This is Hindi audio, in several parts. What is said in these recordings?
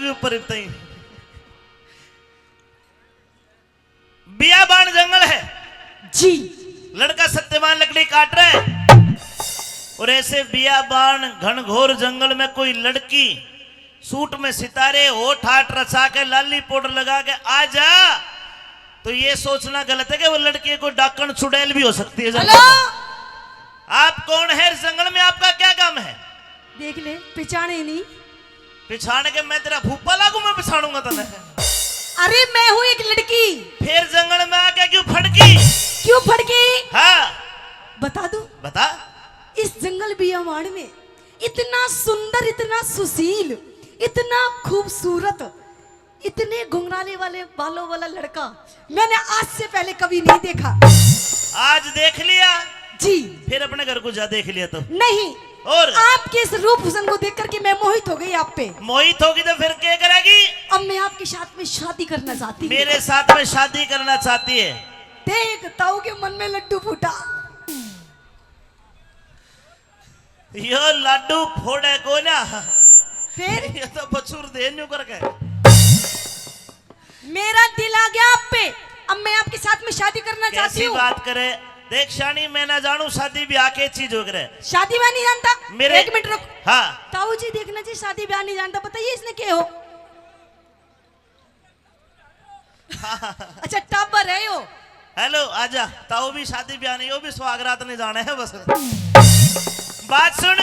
भी ऊपर बियाबान जंगल है जी। लड़का सत्यवान लकड़ी काट रहा है और ऐसे बियाबान घनघोर जंगल में कोई लड़की सूट में सितारे होठ हाथ रचा के लाली पाउडर लगा के आ जा तो ये सोचना गलत है कि वो लड़की को डाकण चुड़ैल भी हो सकती है जंगल में। आप कौन है इस जंगल में, आपका क्या काम है? देख ले, पिछाने नहीं। पिछाने के मैं तेरा फूफा लागू, मैं पिछाड़ूंगा तने। अरे मैं हूँ एक लड़की। फिर जंगल में आके क्यों फड़की? क्यों फड़की? हाँ बता दूं? बता। इस जंगल बियावाड़ में इतना सुंदर, इतना सुशील, इतना खूबसूरत, इतने घुंघराले वाले बालों वाला लड़का मैंने आज से पहले कभी नहीं देखा। आज देख लिया जी। फिर अपने घर को जा देख लिया तो नहीं, और आपके इस रूप हुस्न को देख करके मैं मोहित हो गई आप पे। मोहित होगी तो फिर क्या करेगी? अब मैं आपके साथ में शादी करना चाहती हूँ। मेरे साथ में शादी करना चाहती है? देख ताऊ के मन में लड्डू फूटा। यो लड्डू फोड़े को ना, फिर ये तो बचूर दे न्यू करके मेरा दिल आ गया आप पे। अब मैं आपके साथ में शादी करना चाहती कैसी हूँ। बात करे? देख शानी, मैं ना जानू शादी ब्याह के चीज हो गए। शादी ब्याह नहीं जानता? मेरे एक मिनट रुक। हाँ ताऊ जी देखना जी, शादी ब्याह नहीं जानता, बताइए इसने क्या हो? अच्छा टाबर है यो। हेलो आजा, ताऊ भी शादी ब्याह नहीं, वो भी स्वागरात नहीं जाने है बस। बात सुन,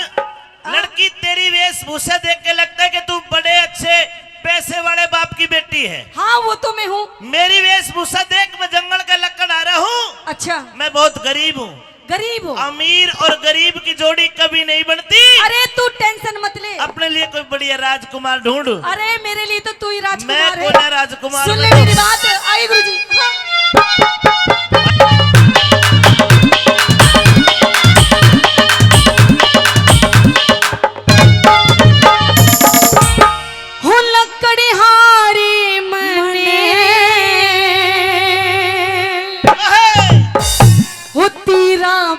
लड़की तेरी वेशभूषा देख के लगता है कि तू बड़े अच्छे पैसे वाले बाप की बेटी है। हाँ वो तो मैं हूँ। मेरी वेशभूषा देख, मैं जंगल का लक्कड़ आ रहा हूँ। अच्छा, मैं बहुत गरीब हूँ। गरीब हो? अमीर और गरीब की जोड़ी कभी नहीं बनती। अरे तू टेंशन मत ले, अपने लिए कोई बढ़िया राजकुमार ढूंढ। अरे मेरे लिए तो तू ही राजकुमार मैं है। कौन है राजकुमार? सुन ले मेरी बात। आइए गुरुजी। हाँ।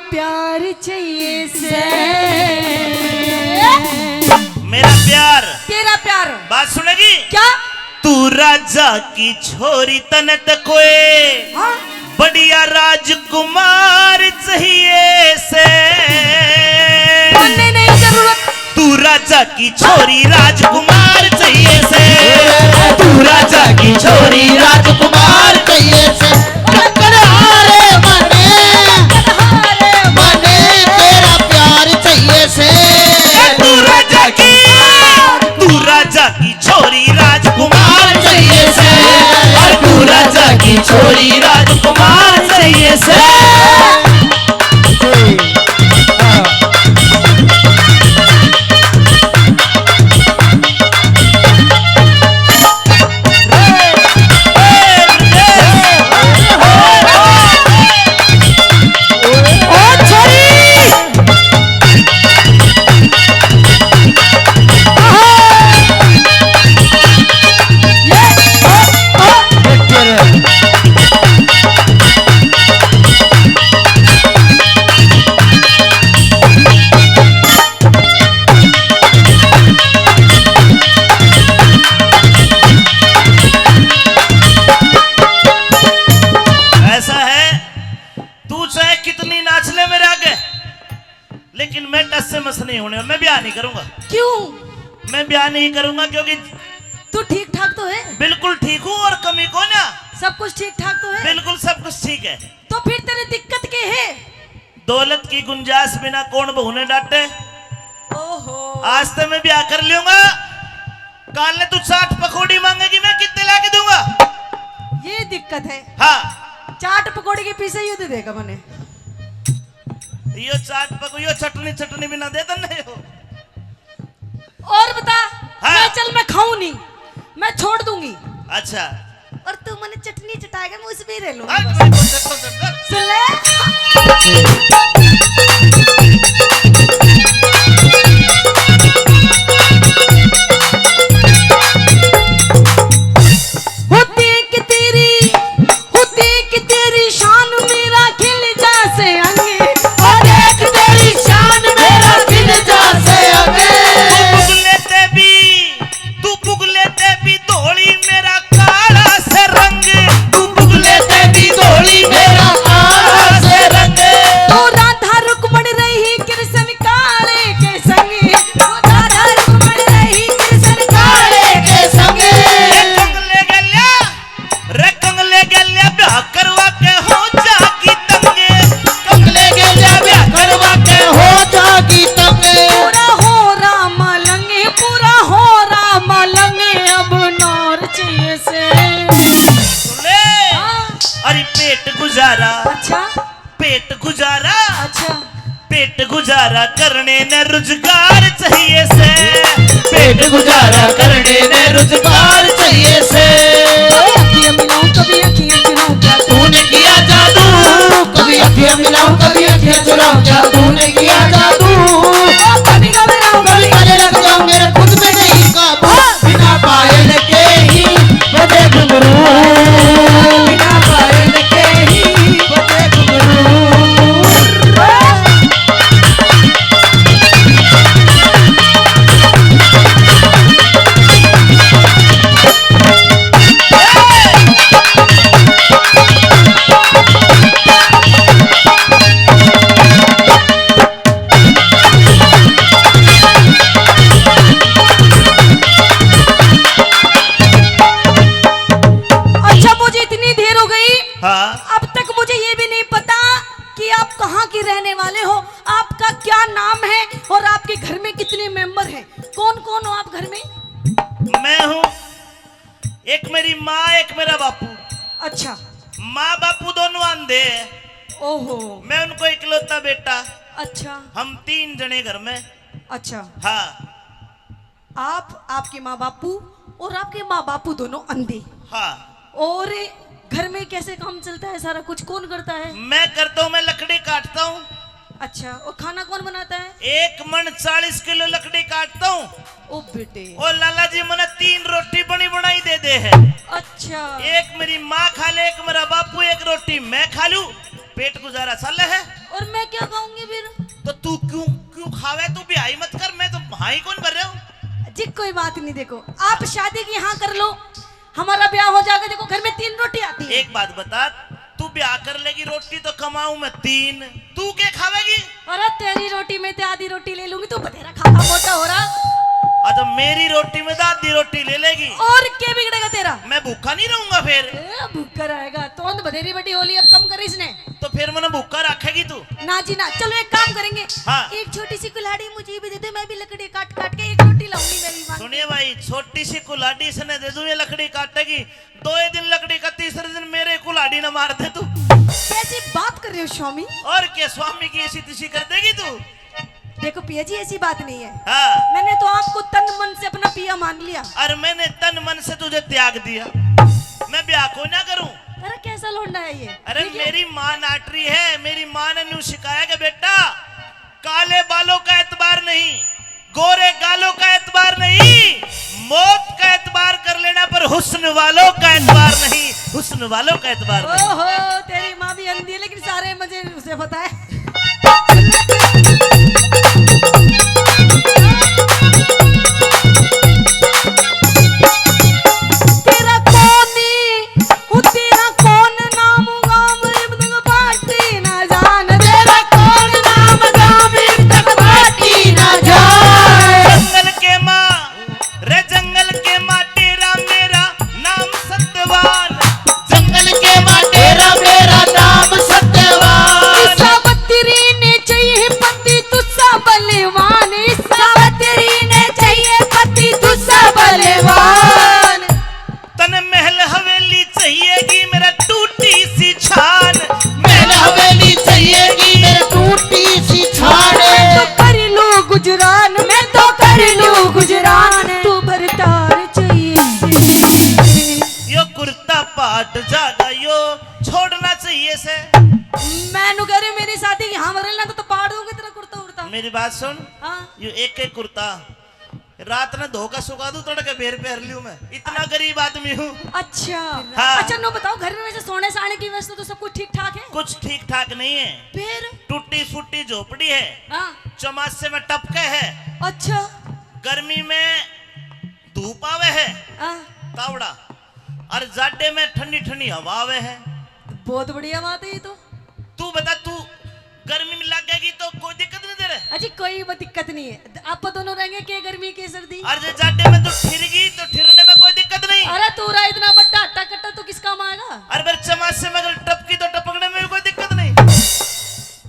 प्यार चाहिए से मेरा प्यार, तेरा प्यार। बात सुनेगी क्या? तू राजा की छोरी तनत कोई हाँ? बढ़िया राजकुमार चाहिए से। बोलने नहीं जरूरत। तू राजा की छोरी राजकुमार चाहिए से। तू राजा की छोरी राजकुमार चाहिए से। छोरी राजकुमार चाहिए से। और तू राजा की छोरी राजकुमार चाहिए से। लेकिन मैं टस से मस नहीं होने, मैं ब्याह नहीं करूंगा। क्यों? मैं ब्याह नहीं करूंगा क्योंकि तू ठीक ठाक तो है? बिल्कुल ठीक हूँ, और कमी को ना। सब कुछ ठीक ठाक तो है? बिल्कुल सब कुछ ठीक है। तो फिर तेरी दिक्कत क्या है? दौलत की गुंजाइश बिना कौन बहू ने डांटे। ओहो, आज तो मैं ब्याह कर लूंगा, काल ने तू चाट पकौड़ी मांगेगी, मैं कितने लाके दूंगा? ये दिक्कत है। हाँ, चाट पकौड़ी के पीछे युद्ध देगा मैंने। यो चाट पको, यो चटनी बिना दे नहीं हो। और बता। हाँ। मैं चल, मैं खाऊं नहीं, मैं छोड़ दूंगी। अच्छा, और तू मैंने चटनी चटाएगा, मैं उसमें रह लूंगी। हाँ, सुन ले। तू पुग लेते अब नौर चाहिए से। सुन ले, हाँ। अरे पेट गुजारा, अच्छा पेट गुजारा, अच्छा। पेट गुजारा करने न रोजगार चाहिए से, पेट गुजारा करने ने रोजगार चाहिए से। कभी अखियां मिलाऊं कभी अखियां चुराऊं क्या तूने किया जादू, कभी अखियां मिलाऊं कभी अखियां चुराऊं क्या तूने किया जादू। कभी घबराऊं कभी गले लग जाऊं मेरे खुद में नहीं काबू, बिना पायल के ही बजे घुंघरू, बिना पायल के ही बजे घुंघरू। अच्छा मुझे इतनी देर हो गई, हाँ अब तक मुझे ये भी नहीं पता कि आप कहाँ के रहने वाले हो, आपका क्या नाम है और आपके घर में कितने मेंबर हैं, कौन कौन हो आप घर में? मैं हूँ, एक मेरी माँ एक मेरा बापू। अच्छा। माँ बापू दोनों अंधे हैं, ओहो। मैं उनको इकलौता बेटा, अच्छा हम 3 जने घर में। अच्छा। हाँ आप, आपके माँ बापू और आपके माँ बापू दोनों अंधे, हाँ। और घर में कैसे काम चलता है, सारा कुछ कौन करता है? मैं करता हूँ, मैं लकड़ी काटता हूँ। अच्छा, और खाना कौन बनाता है? 1 मन 40 किलो लकड़ी काटता हूँ, ओ बेटे। और लाला जी मैंने 3 रोटी बनी बनाई दे दे है। अच्छा। एक मेरी माँ खा ले, एक मेरा बापू, एक रोटी मैं खा लूं, पेट गुजारा साल है। और मैं क्या खाऊंगी फिर? तो तू क्यों क्यों खावे, तू ब्याही मत कर, मैं तो भाई कौन भर रहा हूँ। जी कोई बात नहीं, देखो आप शादी की हाँ कर लो, हमारा ब्याह हो जाएगा, देखो घर में 3 रोटी आती है। एक बात बता, तू ब्याह कर लेगी, रोटी तो कमाऊं मैं 3, तू क्या खावेगी? अरे तेरी रोटी में तो आधी रोटी ले लूंगी, तू बतेरा खा खा मोटा हो रहा। तो मेरी रोटी में तो आधी रोटी ले लेगी, और क्या बिगड़ेगा तेरा? मैं भूखा नहीं रहूंगा फिर। भूखा रहेगा तो बधेरी बड़ी होली, अब कम कर इसने। तो फिर मैंने भूखा रखेगी तू? ना जी ना, चलो एक काम करेंगे, हाँ। एक छोटी सी कुल्हाड़ी मुझे भी दे दे, मैं भी लकड़ी काट काट के एक रोटी लाऊंगी मैं भी। सुनिए भाई, छोटी सी कुल्हाड़ी से न दे दूं, ये लकड़ी काटेगी 2 दिन लकड़ी का, तीसरे दिन मेरे कुल्हाड़ी न मार दे तू। कैसी बात कर रहे हो स्वामी? और क्या स्वामी की ऐसी तिसी कर देगी तू? देखो पिया जी ऐसी बात नहीं है, हाँ। मैंने तो आपको तन मन से अपना पिया मान लिया। और मैंने तन मन से तुझे त्याग दिया, मैं ब्याह को ना करूं। अरे कैसा लौंडा है ये? अरे ठीक है? मेरी माँ नाटरी है, मेरी माँ ने न्यू सिखाया कि बेटा काले बालों का एतबार नहीं, गोरे गालों का एतबार नहीं, मौत का एतबार कर लेना, पर हुस्न वालों का एतबार नहीं, हुस्न वालों का एतबार नहीं। ओहो, तेरी माँ भी अंधी है, लेकिन सारे मुझे उसे पता है। तेरा कौन हूँ, तेरा कौन नाम गाम इब्न बाटी ना जान, तेरा कौन नाम गाम इब्न बाटी ना जान। जंगल के माँ रे, जंगल के माँ, तेरा मेरा नाम सत्यवान, जंगल के माँ तेरा मेरा नाम सत्यवान। सावत्री ने चाहिए पति तुझसा बलवान, सावत्री ने चाहिए पति तुझसा बलवान। तन महल हवेली चाहिएगी मेरा टूटी सी छान, महल हवेली चाहिएगी मेरे टूटी सी छान। मैं तो कर लूं गुजरान, मैं तो कर लूं गुजरान, तू बरतार चाहिए। यो कुर्ता पाट जागा यो छोड़ना चाहिए से। मैं नु कह रही मेरी शादी की हाँ मरल ना तो पाड़ दूंगी तेरा कुर्ता उड़ता। मेरी बात सुन, हाँ यो एक एक कुर्ता रात ने धोखा सुखा दूं, तड़के बेर पे हर लियो, मैं इतना गरीब आदमी हूँ। अच्छा। हाँ। अच्छा नो बताओ, घर में वैसे सोने साने की व्यवस्था तो सब कुछ ठीक ठाक है? कुछ ठीक ठाक नहीं है, फिर? टूटी फूटी झोपड़ी है, हाँ। चौमासे में टपके है, अच्छा। गर्मी में धूप आवे है हाँ। तावड़ा, और जाडे में ठंडी ठंडी हवा आवे है। बहुत बढ़िया बात है ये तो। तू बता, तू गर्मी में लगेगी तो कोई दिक्कत नहीं दे रहे? अजी कोई दिक्कत नहीं है, आप दोनों रहेंगे के गर्मी के सर्दी। और जो जाडे में तू ठिरगी तो ठिरने में कोई दिक्कत नहीं। अरे तू रहा इतना बड़ा हट्टा कट्टा तो किस काम आएगा? और फिर चमासे में अगर टपकी तो टपकने में भी कोई दिक्कत नहीं।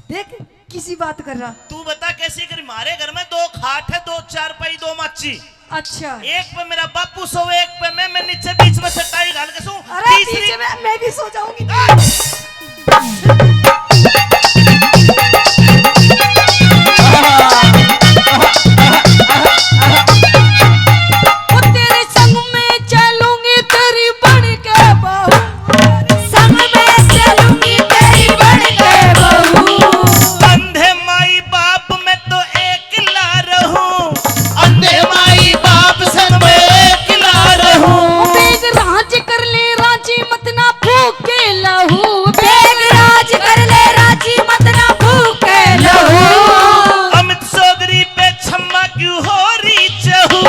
देख किसी बात कर रहा। तू बता कैसी करी, हमारे घर में 2 खाट है, 2 चारपाई, 2 मच्छी, अच्छा एक पे मेरा बापू सोवे, एक पे मैं नीचे बीच में चटाई डाल के सो। अरे बीच में मैं भी सो जाऊंगी। वो तेरे संग में चलूंगी तेरी बन के बहू, संग में चलूंगी तेरी बन के बहू। अंधे माई बाप में तो एकला रहूं, अंधे माई बाप संग में एकला रहूं। बेग राज कर ले राजी मत ना भूखे लहू, बेग राज कर ले राजी मत ना भूखे लहू। अमित चौधरी पे छम्मा क्यों हो रही चहू,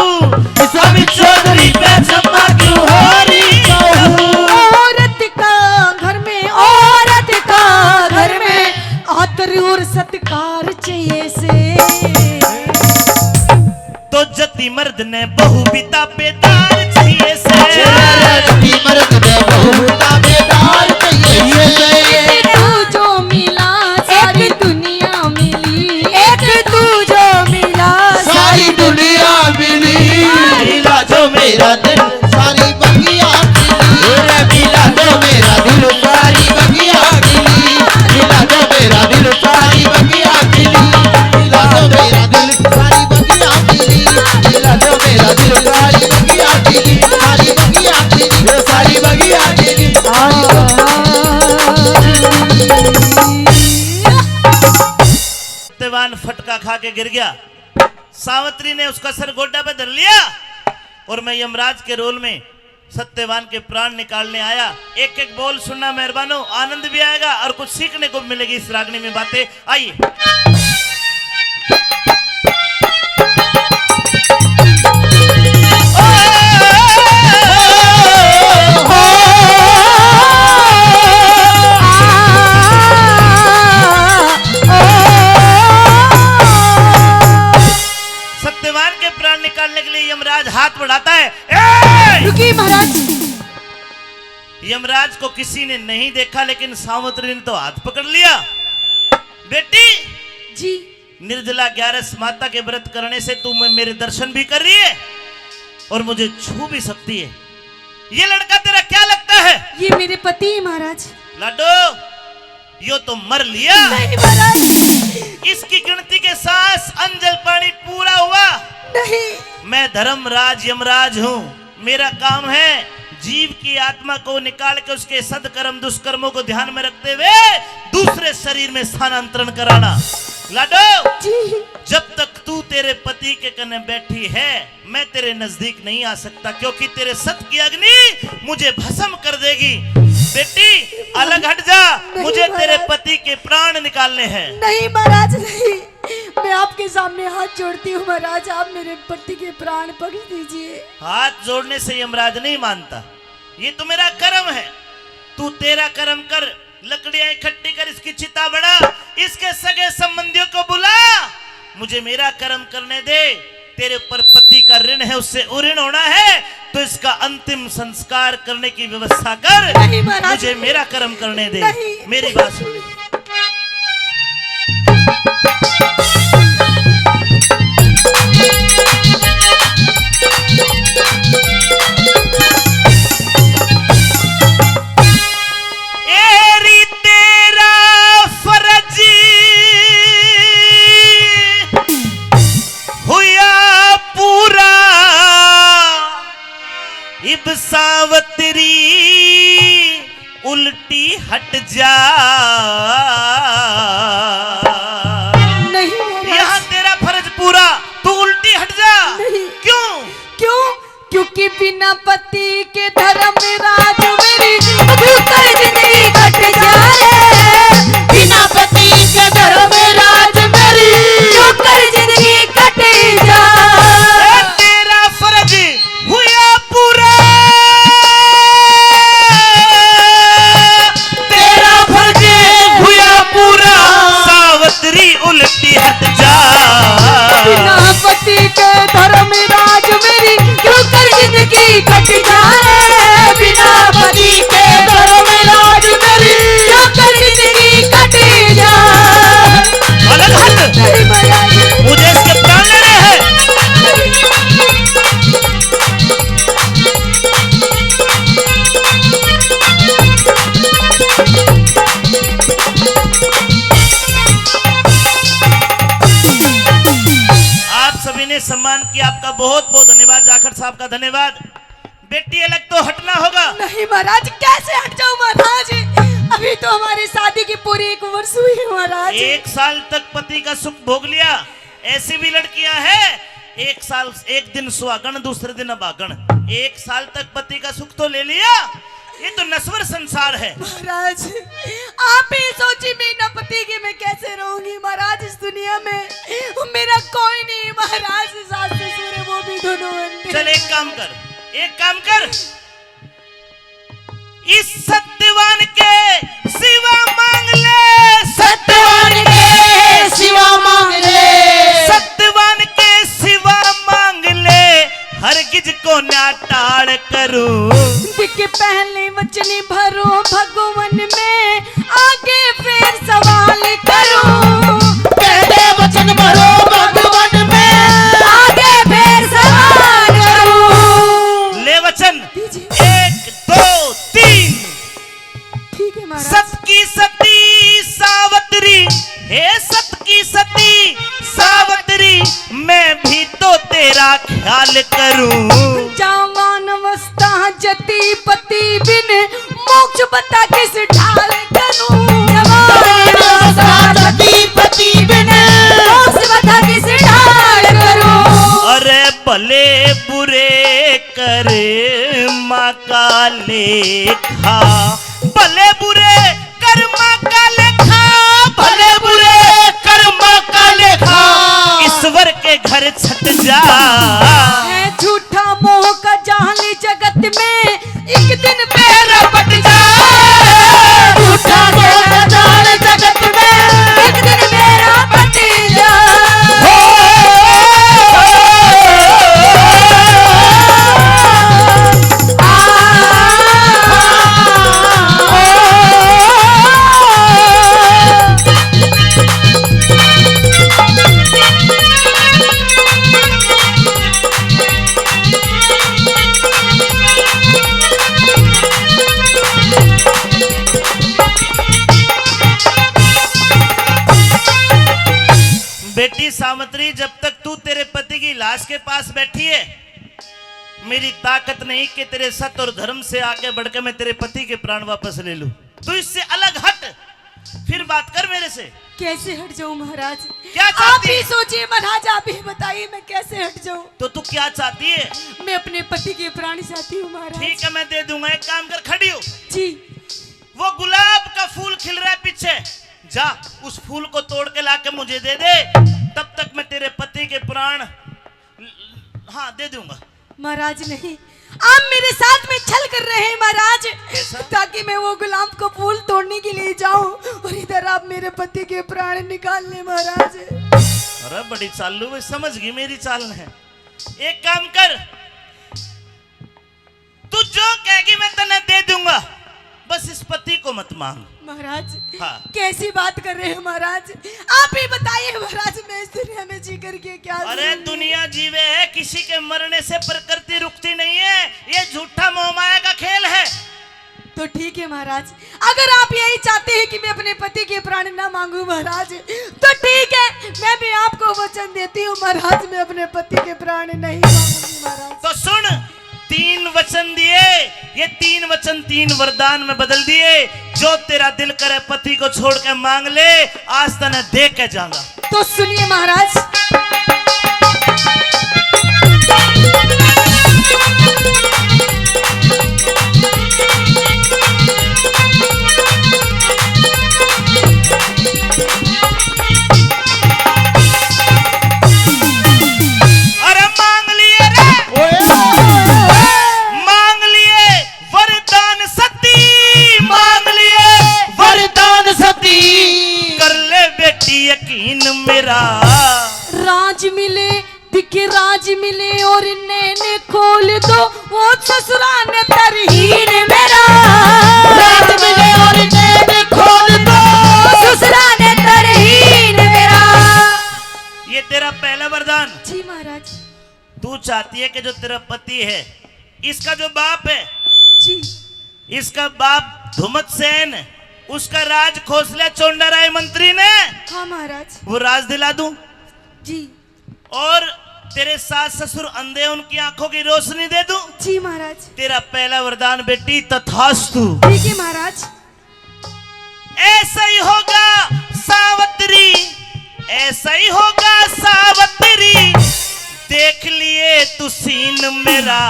अमित चौधरी पे छम्मा क्यों हो रही चहू। औरत का घर में, औरत का घर में आदर और सत्कार चाहिए से। तो जति मर्द ने बहु पिता बेदार चाहिए से। जति मर्द ने बहु ताबेदार चाहिए से। तू जो मिला सारी दुनिया मिली, एक तू जो मिला सारी दुनिया मिली। मिला जो मेरा दिल सारी बगिया मिली। मिला जो मेरा दिल सारी बगिया मिली। मिला जो मेरा दिल सारी बगिया मिली। मिला जो मेरा दिल सारी बगिया मिली। मिला जो मेरा दिल सारी बगिया मिली। सारी बगिया मिली। सारी बगिया मिली। सत्यवान फटका खा के गिर गया। सावित्री ने उसका सर गोड्डा पे धर लिया और मैं यमराज के रोल में सत्यवान के प्राण निकालने आया। एक एक बोल सुनना मेहरबानो, आनंद भी आएगा और कुछ सीखने को मिलेगी इस रागनी में बातें। आइए। सत्यवान के प्राण निकालने के लिए यमराज हाथ बढ़ाता है। रुकिए महाराज। यमराज को किसी ने नहीं देखा लेकिन सावित्री ने तो हाथ पकड़ लिया। बेटी जी निर्जला 11 माता के व्रत करने से तू मेरे दर्शन भी कर रही है और मुझे छू भी सकती है। ये लड़का तेरा क्या लगता है? ये मेरे पति हैं महाराज। लाडो यो तो मर लिया। नहीं महाराज। इसकी गिनती के सांस अंजल पानी पूरा हुआ। नहीं। मैं धर्मराज यमराज हूँ। मेरा काम है जीव की आत्मा को निकाल के उसके सदकर्म दुष्कर्मों को ध्यान में रखते हुए दूसरे शरीर में स्थानांतरण कराना। लाडो जी जब तक तू तेरे पति के कने बैठी है मैं तेरे नजदीक नहीं आ सकता, क्योंकि तेरे सत की अग्नि मुझे भस्म कर देगी। बेटी अलग हट जा, मुझे तेरे पति के प्राण निकालने हैं। नहीं महाराज नहीं। मैं आपके सामने हाथ जोड़ती हूँ महाराज, आप मेरे पति के प्राण बख्श दीजिए। हाथ जोड़ने से यमराज नहीं मानता, ये तो मेरा कर्म है। तू तेरा कर्म कर, लकड़ियां इकट्ठी कर, इसकी चिता बना, इसके सगे संबंधियों को बुला, मुझे मेरा कर्म करने दे। तेरे पर पति का ऋण है, उससे उऋण होना है तो इसका अंतिम संस्कार करने की व्यवस्था कर। नहीं महाराज। मुझे मेरा कर्म करने दे। नहीं। मेरी बात सुन ले। एरी तेरा फर्ज हुआ पूरा, इब सावित्री उल्टी हट जा। नहीं महाराज। यहाँ तेरा फर्ज पूरा, तू उल्टी हट जा। नहीं। क्यों? क्यों? क्योंकि बिना पति के धर्म राज मेरी अधूरी जिंदगी कट जाए। बिना पति के धर्म राज मेरी अधूरी जिंदगी कट जाए। तेरा फर्ज हुआ पूरा, तेरा फर्ज हुआ पूरा, सावित्री उल्टी हट जा। बिना पति के धर्म राज मेरी क्यों कर जिंदगी कट जाए। बिना पति के धर्म राज बहुत बहुत धन्यवाद, जाखड़ साहब का धन्यवाद। बेटी अलग तो हटना होगा। नहीं महाराज, कैसे हट जाऊं महाराज, अभी तो हमारी शादी की पूरी 1 वर्ष हुई है महाराज। 1 साल तक पति का सुख भोग लिया। ऐसी भी लड़कियां हैं, 1 साल 1 दिन सुहागन, दूसरे दिन अभागन। 1 साल तक पति का सुख तो ले लिया। ये तो नस्वर संसार है महाराज। आप ही सोचिए, बिना पति के मैं कैसे रहूंगी महाराज इस दुनिया में। मेरा कोई नहीं महाराज, सास ससुर है वो भी दोनों अंधे। चल एक काम कर, इस सत्यवान के सिवा मांग ले, सत्यवान के सिवा मांग ले, सत्यवान के सिवा मांग ले, हरगिज को ना टाड़ करूं। दिख पहले वचन भरो भगवन में, आगे फिर सवाल करूं। पहले वचन भरो भगवान में, आगे फिर सवाल करूं। ले वचन, दीजिए। 1 2 3। ठीक है महाराज। सत की सती सावत्री, हे सत की सती सावत्री, मैं भी तो तेरा ख्याल करूं। जवान अवस्था जति पति बिन, मोक्ष बता किस ढाल करूं। जवान अवस्था जति पति बिन, मोक्ष बता किस ढाल करूं। अरे भले बुरे कर्मा का लेखा, भले बुरे कर्मा का लेखा, भले बुरे कर्म का लेखा, ईश्वर के घर छट जा। है झूठा मोह का जाल जगत में, एक दिन पैर पट जा। झूठा मोह का जाल जगत में, एक दिन मेरा पट जा। बेटी सावित्री, जब तक तू तेरे पति की लाश के पास बैठी है, मेरी ताकत नहीं कि तेरे सत्य और धर्म से आगे बढ़ के मैं तेरे पति के प्राण वापस ले लूं। तू इससे अलग हट, फिर बात कर मेरे से। कैसे हट जाऊं महाराज? क्या आप चाहती ही है? सोचिए महाराज, आप ही बताइए मैं कैसे हट जाऊं। तो तू क्या चाहती है? मैं अपने पति के प्राण चाहती हूँ महाराज। ठीक है, मैं दे दूंगा। एक काम कर, खड़ी हो। जी। वो गुलाब का फूल खिल रहा है पीछे, जा उस फूल को तोड़ के लाके मुझे दे दे। तब तक मैं तेरे पति के प्राण हाँ दे दूंगा। महाराज नहीं, आप मेरे साथ में छल कर रहे हैं महाराज, कैसा? ताकि मैं वो गुलाब को फूल तोड़ने के लिए जाऊं और इधर आप मेरे पति के प्राण निकाल ले महाराज। अरे बड़ी चालू है, समझ गई मेरी चाल है। एक काम कर, तू जो कहेगी मैं तने दे दूंगा, बस इस पति को मत मांग। महाराज हाँ। कैसी बात कर रहे हैं महाराज? आप ही बताइए महाराज, मैं इस दुनिया में जी करके क्या अरे करूंगी? दुनिया जीवे है, किसी के मरने से प्रकृति रुकती नहीं है। ये झूठा मोहमाया का खेल है। तो ठीक है महाराज, अगर आप यही चाहते हैं कि मैं अपने पति के प्राण ना मांगू महाराज, तो ठीक है, मैं भी आपको वचन देती हूँ महाराज, मैं अपने पति के प्राण नहीं मांगूंगी महाराज। तो सुन, 3 वचन दिए, ये 3 वचन 3 वरदान में बदल दिए। जो तेरा दिल करे पति को छोड़ के मांग ले, आज तने दे के जाऊंगा। तो सुनिए महाराज, अरे मांग लिए रे, मांग लिए वरदान सती, मांग लिए वरदान सती, कर ले बेटी यकीन मेरा। राज मिले दिखे राज मिले और नैने खोल दो, वो ससुराल तरहीन मेरा। राज मिले और नैन खोल दो, ससुराल तरहीन मेरा। ये तेरा पहला वरदान। जी महाराज। तू चाहती है कि जो तेरा पति है, इसका जो बाप है, जी। इसका बाप धुमत सेन, उसका राज खोसला चोंडा राय मंत्री ने, हाँ महाराज। वो राज दिला दूं। जी। और तेरे सास ससुर अंधे, उनकी आंखों की रोशनी दे दूं। जी महाराज। तेरा पहला वरदान बेटी तथास्तु। ठीक है महाराज। ऐसा ही होगा सावित्री, ऐसा ही होगा सावित्री, देख लिए तू सीन मेरा।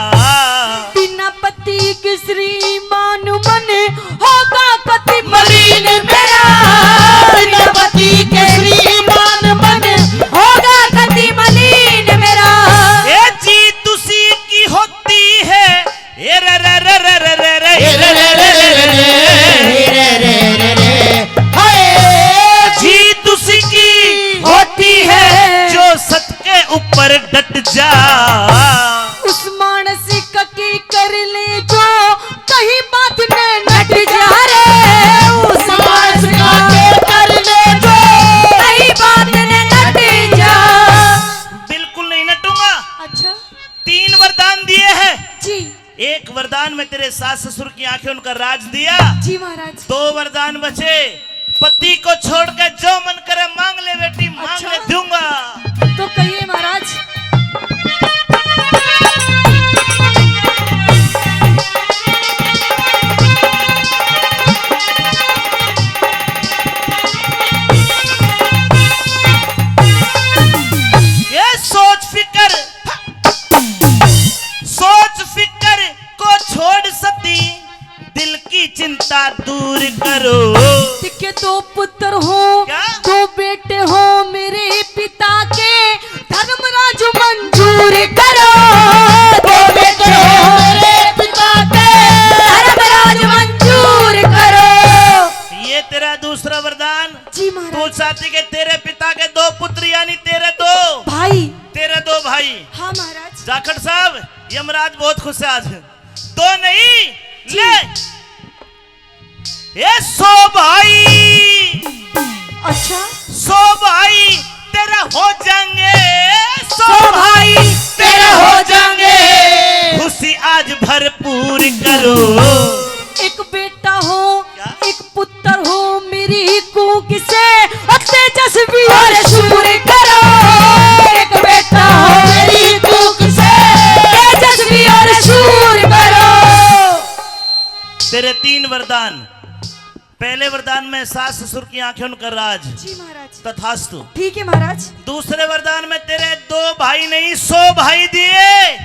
बिना पति के श्रीमान मन होगा कति मलिन मेरा। बिना पति के श्रीमान मन होगा कति मलिन मेरा। ये जीत उसी की होती है, ये रे रे रे रे रे रे रे रे रे रे रे रे रे रे रे हाय। जीत उसी की होती है जो सत के ऊपर डट जा। उस मानसिक की कर ले जो कहीं बात में नट जा रे। उस मानसिक के कर ले जो कहीं बात में नट जा। बिल्कुल नहीं नटूंगा। अच्छा 3 वरदान दिए हैं। जी। एक वरदान में तेरे सास ससुर की आंखें उनका राज दिया। जी महाराज। 2 वरदान बचे। पति को छोड़कर जो मन करे मांग ले बेटी, मांग अच्छा। ले, दूंगा। तो कहिए महाराज। ये सोच फिकर को छोड़ सती, दिल की चिंता दूर करो। दिखे 2 पुत्र हो, क्या? 2 बेटे हो मेरे पिता के, धर्मराज मंजूर करो। 2 बेटे हो मेरे पिता के, धर्मराज मंजूर करो। ये तेरा दूसरा वरदान। जी तू महाराज। चाहती के तेरे पिता के 2 पुत्र यानी तेरे 2 भाई। भाई। हाँ महाराज। जाखड़ साहब, यमराज बहुत खुश है आज। 2 नहीं ले, ये 100 भाई। अच्छा 100 भाई तेरा हो जाएंगे, 100 भाई तेरा हो जाएंगे। खुशी आज भरपूर करो। एक बेटा हो, क्या? एक पुत्र हो मेरी कूक से, तेजस्वी और शूर करो। एक बेटा हो मेरी कूक से, तेजस्वी और शूर करो। तेरे 3 वरदान। पहले वरदान में सास ससुर की आंखें उनका राज, जी महाराज। तथास्तु। ठीक है महाराज। दूसरे वरदान में तेरे 2 भाई नहीं 100 भाई दिए,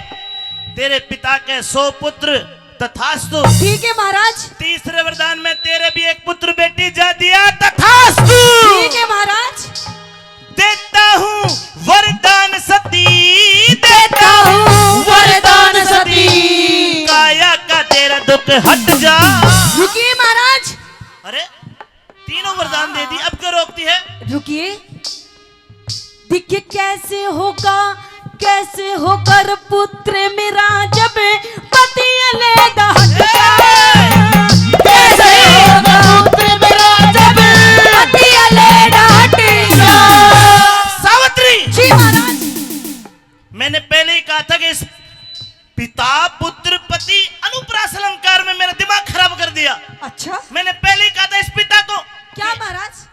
तेरे पिता के 100 पुत्र, तथास्तु। ठीक है महाराज। तीसरे वरदान में तेरे भी 1 पुत्र बेटी जा दिया, तथास्तु। ठीक है महाराज। देता हूँ वरदान सती, देता हूँ वरदान सती। काया का तेरा दुख हट जा। रुकिए महाराज। अरे 3 वरदान दे दी, अब क्यों रोकती है? रुकिए। देखिए कैसे होगा, कैसे होकर पुत्र मेरा जब पति अलग हट जाए। कैसे होगा पुत्र मेरा जब पति अलग हट जाए। सावित्री जी महाराज। मैंने पहले ही कहा था कि इस पिता पुत्र पति अनुप्रास अलंकार में मेरा दिमाग खराब कर दिया। अच्छा मैंने पहले ही कहा था इस पिता को, क्या महाराज?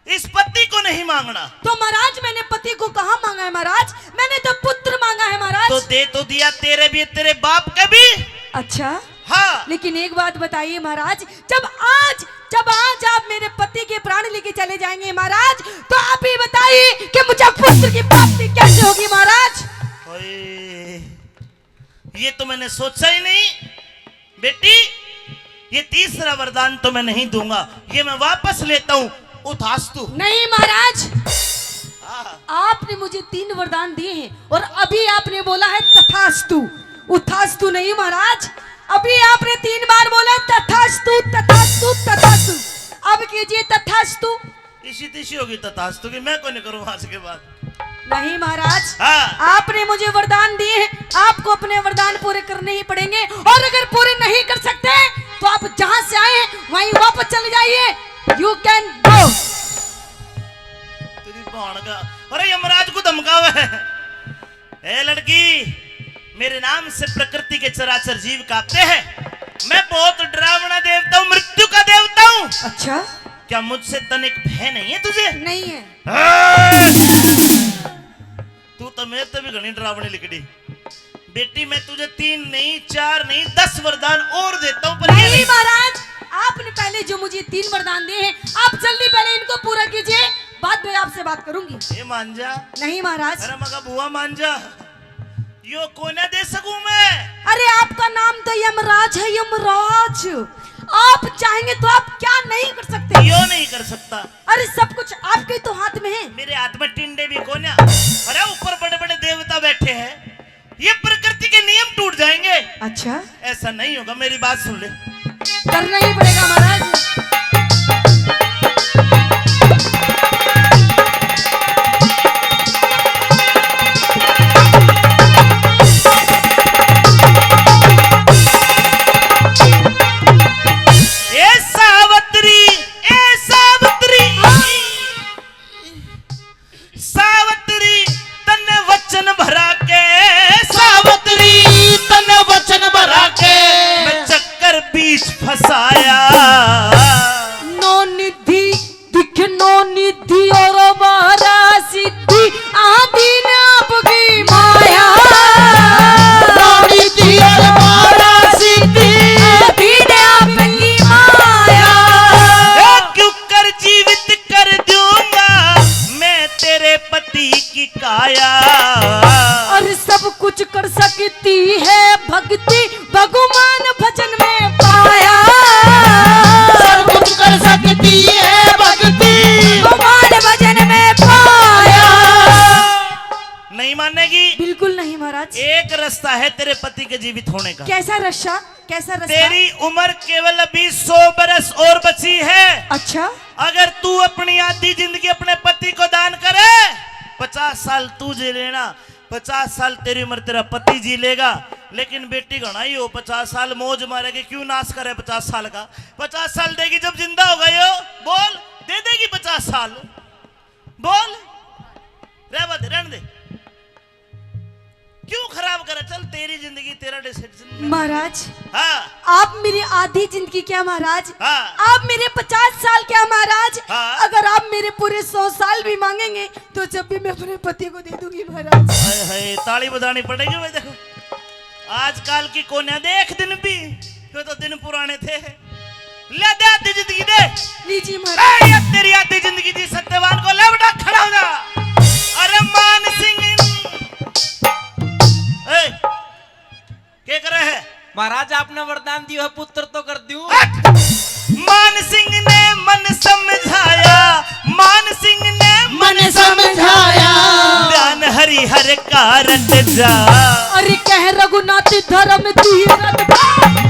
इस पति को नहीं मांगना। तो महाराज मैंने पति को कहाँ मांगा है महाराज? मैंने तो पुत्र मांगा है महाराज। तो दे तो दिया, तेरे भी तेरे बाप का भी। अच्छा हाँ लेकिन एक बात बताइए महाराज, जब आज आप मेरे पति के प्राण लेके चले जाएंगे महाराज, तो आप ही बताइए कि मुझे पुत्र की प्राप्ति कैसे होगी महाराज? ओए, ये तो मैंने सोचा ही नहीं बेटी। ये तीसरा वरदान तो मैं नहीं दूंगा, ये मैं वापस लेता हूँ। उठास्तु। नहीं महाराज, हाँ। आपने मुझे 3 वरदान दिए हैं और अभी आपने बोला है तथास्तु। उठास्तु नहीं महाराज, अभी आपने 3 बार बोला तथास्तु तथास्तु तथास्तु। अब कीजिए तथास्तु। इसी तीसी होगी तथास्तु की, मैं को नहीं करूँ आज के बाद। नहीं महाराज, हाँ। आपने मुझे वरदान दिए हैं, आपको अपने वरदान पूरे करने ही पड़ेंगे, और अगर पूरे नहीं कर सकते तो आप जहां से आए वहीं वापस चले जाइए। You can go. तेरी बहन का, अरे यमराज को धमकावे है। ए लड़की, मेरे नाम से प्रकृति के चराचर जीव कांपते हैं। मैं बहुत डरावना देवता हूँ, मृत्यु का देवता हूँ। अच्छा क्या मुझसे तनिक भय नहीं है तुझे? नहीं है। तू तो मैं तो भी घनी डरावनी लिखड़ी। बेटी मैं तुझे 3 नहीं 4 नहीं 10 वरदान और देता हूँ, पर ये नहीं महाराज, आपने पहले जो मुझे 3 वरदान दिए हैं, आप जल्दी पहले इनको पूरा कीजिए, बाद में आपसे बात करूंगी। ये मान जा। नहीं महाराज। अरे मगा बुआ मान जा, यो कोना दे सकूं मैं? अरे आपका नाम तो यमराज है, यमराज। आप चाहेंगे तो आप क्या नहीं कर सकते? यो नहीं कर सकता। अरे सब कुछ आपके तो हाथ में है। मेरे हाथ में टिंडे भी कोना। अरे ऊपर बड़े बड़े देवता बैठे हैं, ये प्रकृति के नियम टूट जाएंगे। अच्छा, ऐसा नहीं होगा, मेरी बात सुन ले। करना ही पड़ेगा महाराज। सावत्री तन्ने वचन भरा के, सावत्री तन वचन भरा के मैं चक्कर बीच फंसाया। नो निधि दिख नो निधि और बारा सिद्धि आदि ने आपकी माया। रानी दियर मारा सिद्धि आदि ने आपकी माया। क्यों कर जीवित कर दूंगा मैं तेरे पति की काया। और सब कुछ कर सकती है भक्ति, भगवान भजन में पाया। सब कुछ कर सकती है भक्ति, भगवान भजन में पाया। नहीं मानेगी? बिल्कुल नहीं महाराज। एक रास्ता है तेरे पति के जीवित होने का। कैसा रास्ता? कैसा रास्ता? तेरी उम्र केवल अभी 100 बरस और बची है। अच्छा, अगर तू अपनी आधी जिंदगी अपने पति को दान करे, 50 साल तू जी लेना, 50 साल तेरी उम्र तेरा पति जी लेगा। लेकिन बेटी घनाई हो 50 साल मौज मारेगी, क्यों नाश करे 50 साल का? 50 साल देगी जब जिंदा हो गई हो, बोल दे देगी 50 साल? बोल रहने दे, क्यों खराब करे? चल तेरी जिंदगी तेरा डिसीजन। महाराज हाँ आप मेरी आधी जिंदगी क्या महाराज? हाँ। आप मेरे 50 साल क्या महाराज? हाँ। अगर आप मेरे पूरे 100 साल भी मांगेंगे तो जब भी मैं अपने पति को दे दूंगी महाराज। हाय हाय, ताली बजानी पड़ेगी भाई। देखो आजकल की कोन्या देख दिन भी, वो तो दिन पुराने थे। ले दे आधी जिंदगी दे। लीजिए महाराज। ए, अब तेरी आधी जिंदगी दी सत्यवान को ले बेटा, खड़ा हो जा। अरे मान सिंह क्या कर रहे हैं? महाराज आपने वरदान दिया है, पुत्र तो कर दूं। मान सिंह ने मन समझाया, मान सिंह ने मन समझाया। ध्यान हरि हर का रट जा। अरे कह रघुनाथ धर्म धीरज